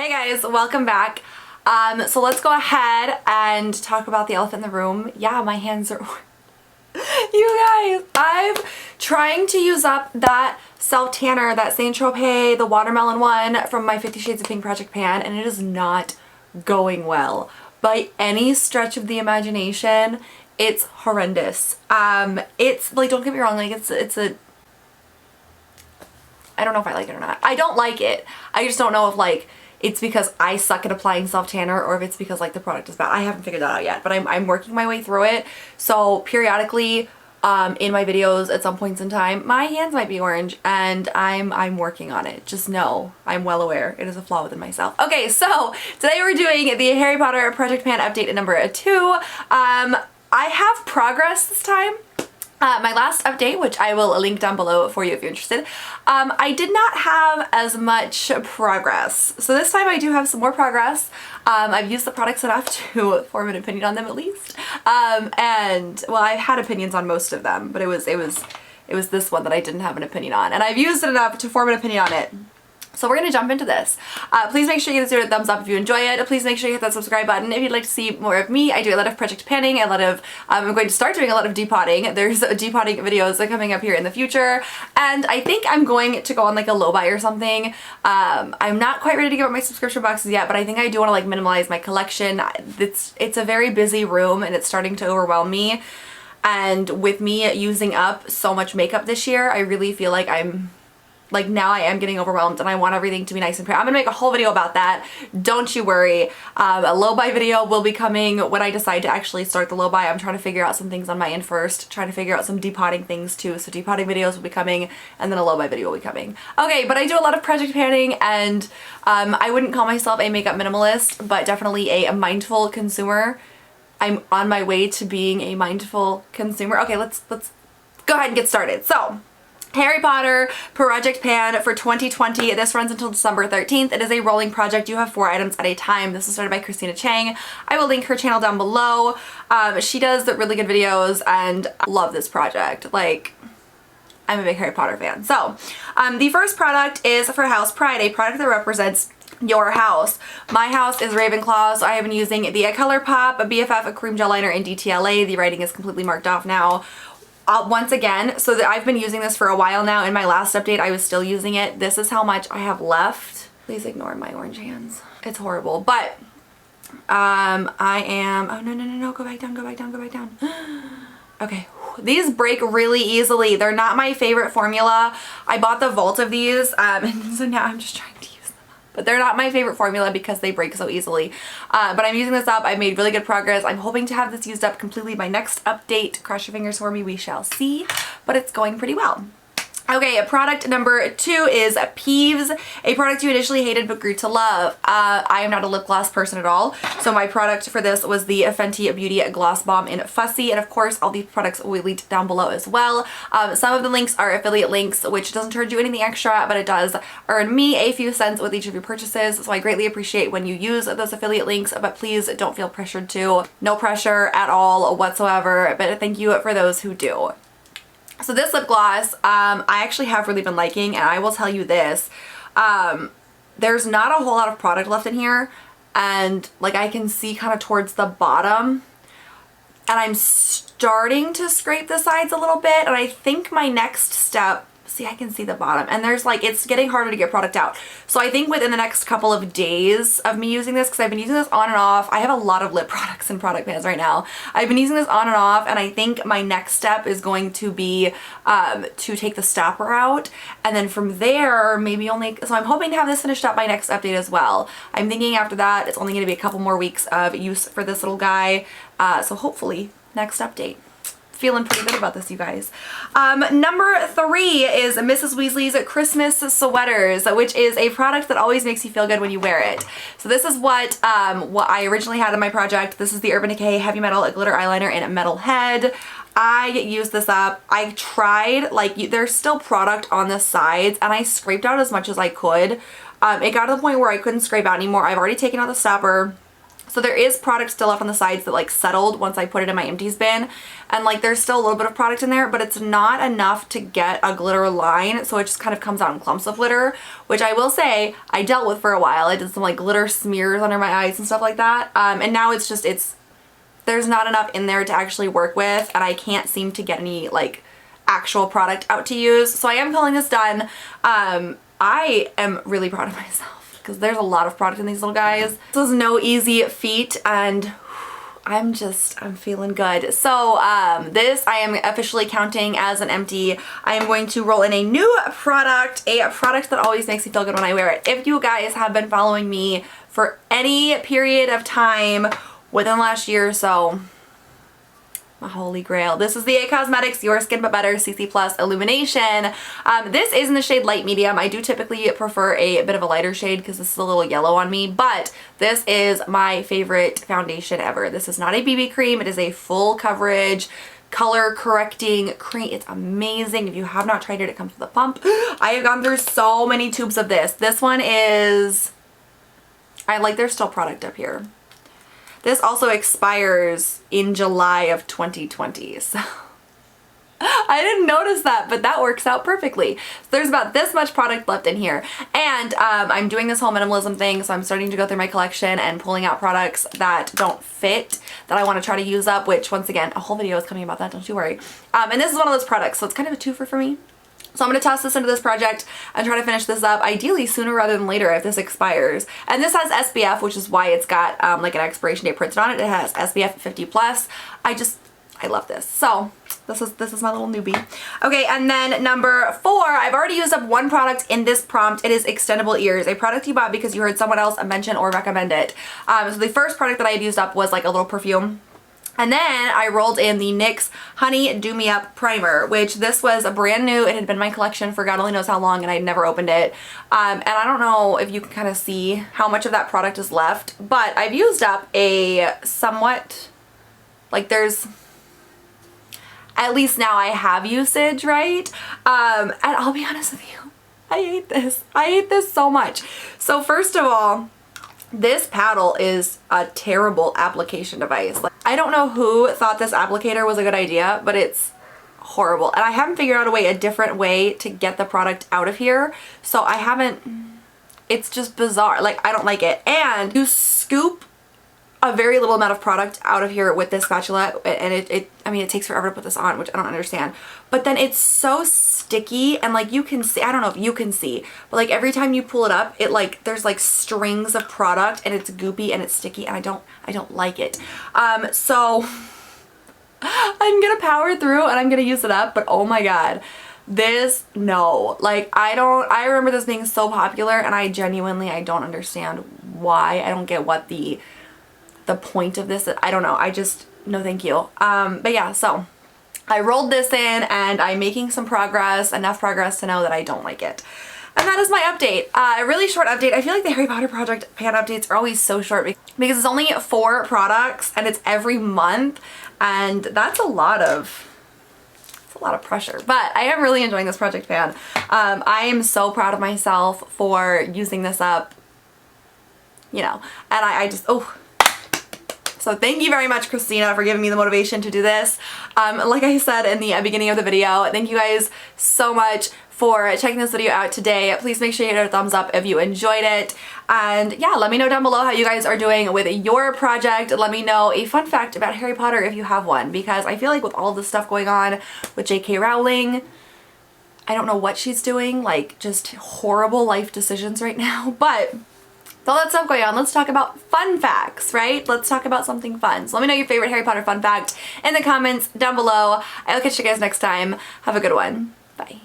Hey guys, welcome back. So let's go ahead and talk about the elephant in the room. Yeah, my hands are... You guys, I'm trying to use up that self tanner, that Saint Tropez, the watermelon one from my 50 Shades of Pink project pan, and it is not going well. By any stretch of the imagination, it's horrendous. It's like, don't get me wrong, like it's a... I don't know if I like it or not. I don't like it. I just don't know if like it's because I suck at applying self tanner or if it's because like the product is bad. I haven't figured that out yet, but I'm working my way through it. So periodically in my videos at some points in time, my hands might be orange and I'm working on it. Just know, I'm well aware it is a flaw within myself. Okay, so today we're doing the Harry Potter Project Pan update number 2. I have progress this time. My last update, which I will link down below for you if you're interested, I did not have as much progress. So this time I do have some more progress. I've used the products enough to form an opinion on them at least. And well, I had opinions on most of them, but it was this one that I didn't have an opinion on. And I've used it enough to form an opinion on it. So we're going to jump into this. Please make sure you give this video a thumbs up if you enjoy it. Please make sure you hit that subscribe button if you'd like to see more of me. I do a lot of project panning, a lot of, I'm going to start doing a lot of depotting. There's depotting videos coming up here in the future. And I think I'm going to go on like a low buy or something. I'm not quite ready to give up my subscription boxes yet, but I think I do want to like minimalize my collection. It's a very busy room and it's starting to overwhelm me. And with me using up so much makeup this year, I really feel like now I am getting overwhelmed and I want everything to be nice and pretty. I'm gonna make a whole video about that. Don't you worry. A low buy video will be coming when I decide to actually start the low buy. I'm trying to figure out some things on my end first, trying to figure out some depotting things too. So depotting videos will be coming and then a low buy video will be coming. Okay, but I do a lot of project panning and I wouldn't call myself a makeup minimalist, but definitely a mindful consumer. I'm on my way to being a mindful consumer. Okay, let's go ahead and get started. So, Harry Potter Project Pan for 2020. This runs until December 13th. It is a rolling project. You have 4 items at a time. This is started by Christina Chang. I will link her channel down below. She does really good videos and I love this project. Like, I'm a big Harry Potter fan. So, the first product is for House Pride, a product that represents your house. My house is Ravenclaw, so I have been using the Colourpop, a BFF, a Creme gel liner in DTLA. The writing is completely marked off now. Once again, so that I've been using this for a while now. In my last update, I was still using it. This is how much I have left. Please ignore my orange hands. It's horrible, but I am, oh no, go back down. Okay, these break really easily. They're not my favorite formula. I bought the Vault of these, and so now I'm just trying to use them. But they're not my favorite formula because they break so easily. But I'm using this up. I've made really good progress. I'm hoping to have this used up completely by next update. Cross your fingers for me. We shall see. But it's going pretty well. Okay, product number 2 is Peeves, a product you initially hated but grew to love. I am not a lip gloss person at all, so my product for this was the Fenty Beauty Gloss Bomb in Fussy, and of course all these products will be linked down below as well. Some of the links are affiliate links, which doesn't charge you anything extra, but it does earn me a few cents with each of your purchases, so I greatly appreciate when you use those affiliate links, but please don't feel pressured to. No pressure at all whatsoever, but thank you for those who do. So this lip gloss, I actually have really been liking, and I will tell you this, there's not a whole lot of product left in here, and like I can see kind of towards the bottom, and I'm starting to scrape the sides a little bit, and I think my next step, see, I can see the bottom, and there's like, it's getting harder to get product out. So I think within the next couple of days of me using this, because I've been using this on and off, I have a lot of lip products and product pans right now. I've been using this on and off, and I think my next step is going to be to take the stopper out, and then from there, maybe only, so I'm hoping to have this finished up by next update as well. I'm thinking after that, it's only going to be a couple more weeks of use for this little guy, so hopefully next update. Feeling pretty good about this, you guys. Number 3 is Mrs. Weasley's Christmas Sweaters, which is a product that always makes you feel good when you wear it. So this is what I originally had in my project. This is the Urban Decay Heavy Metal Glitter Eyeliner in Metalhead. I used this up. I tried, like, there's still product on the sides, and I scraped out as much as I could. It got to the point where I couldn't scrape out anymore. I've already taken out the stopper. So there is product still left on the sides that like settled once I put it in my empties bin. And like there's still a little bit of product in there, but it's not enough to get a glitter line. So it just kind of comes out in clumps of glitter, which I will say I dealt with for a while. I did some like glitter smears under my eyes and stuff like that. And now it's just, there's not enough in there to actually work with, and I can't seem to get any like actual product out to use. So I am calling this done. I am really proud of myself because there's a lot of product in these little guys. This is no easy feat, and I'm feeling good. So this I am officially counting as an empty. I am going to roll in a new product, a product that always makes me feel good when I wear it. If you guys have been following me for any period of time within the last year or so, my holy grail. This is the Decay Cosmetics Your Skin But Better CC Plus Illumination. This is in the shade light medium. I do typically prefer a bit of a lighter shade because this is a little yellow on me, but this is my favorite foundation ever. This is not a BB cream. It is a full coverage color correcting cream. It's amazing. If you have not tried it, it comes with a pump. I have gone through so many tubes of this. This one is, there's still product up here. This also expires in July of 2020, so I didn't notice that, but that works out perfectly. So there's about this much product left in here, and I'm doing this whole minimalism thing, so I'm starting to go through my collection and pulling out products that don't fit, that I want to try to use up, which once again, a whole video is coming about that, don't you worry. And this is one of those products, so it's kind of a twofer for me. So I'm going to toss this into this project and try to finish this up, ideally sooner rather than later if this expires. And this has SPF, which is why it's got like an expiration date printed on it. It has SPF 50+. I love this. So this is my little newbie. Okay, and then number 4, I've already used up one product in this prompt. It is Extendable Ears, a product you bought because you heard someone else mention or recommend it. So the first product that I had used up was like a little perfume. And then I rolled in the NYX Honey Do Me Up Primer, which this was a brand new. It had been in my collection for God only knows how long, and I'd never opened it. And I don't know if you can kind of see how much of that product is left, but I've used up a somewhat, like there's, at least now I have usage, right? And I'll be honest with you, I hate this. I hate this so much. So first of all, this paddle is a terrible application device. Like, I don't know who thought this applicator was a good idea, but it's horrible. And I haven't figured out a different way to get the product out of here. So I haven't, it's just bizarre. Like, I don't like it. And you scoop a very little amount of product out of here with this spatula, and I mean, it takes forever to put this on, which I don't understand. But then it's so sticky, and like you can see, I don't know if you can see, but like every time you pull it up, it like, there's like strings of product, and it's goopy and it's sticky, and I don't like it. So I'm gonna power through and I'm gonna use it up, but oh my god. This, no. Like, I remember this being so popular, and I don't understand why. I don't get what the point of this, I don't know. No thank you. But yeah, so I rolled this in and I'm making some progress, enough progress to know that I don't like it. And that is my update. A really short update. I feel like the Harry Potter project pan updates are always so short because it's only 4 products and it's every month, and that's a lot of pressure, but I am really enjoying this project pan. I am so proud of myself for using this up, you know, and I just, oh. So thank you very much, Christina, for giving me the motivation to do this. Like I said in the beginning of the video, thank you guys so much for checking this video out today. Please make sure you hit a thumbs up if you enjoyed it. And yeah, let me know down below how you guys are doing with your project. Let me know a fun fact about Harry Potter if you have one, because I feel like with all this stuff going on with J.K. Rowling, I don't know what she's doing, like just horrible life decisions right now, but with all that stuff going on, let's talk about fun facts, right? Let's talk about something fun. So let me know your favorite Harry Potter fun fact in the comments down below. I'll catch you guys next time. Have a good one. Bye.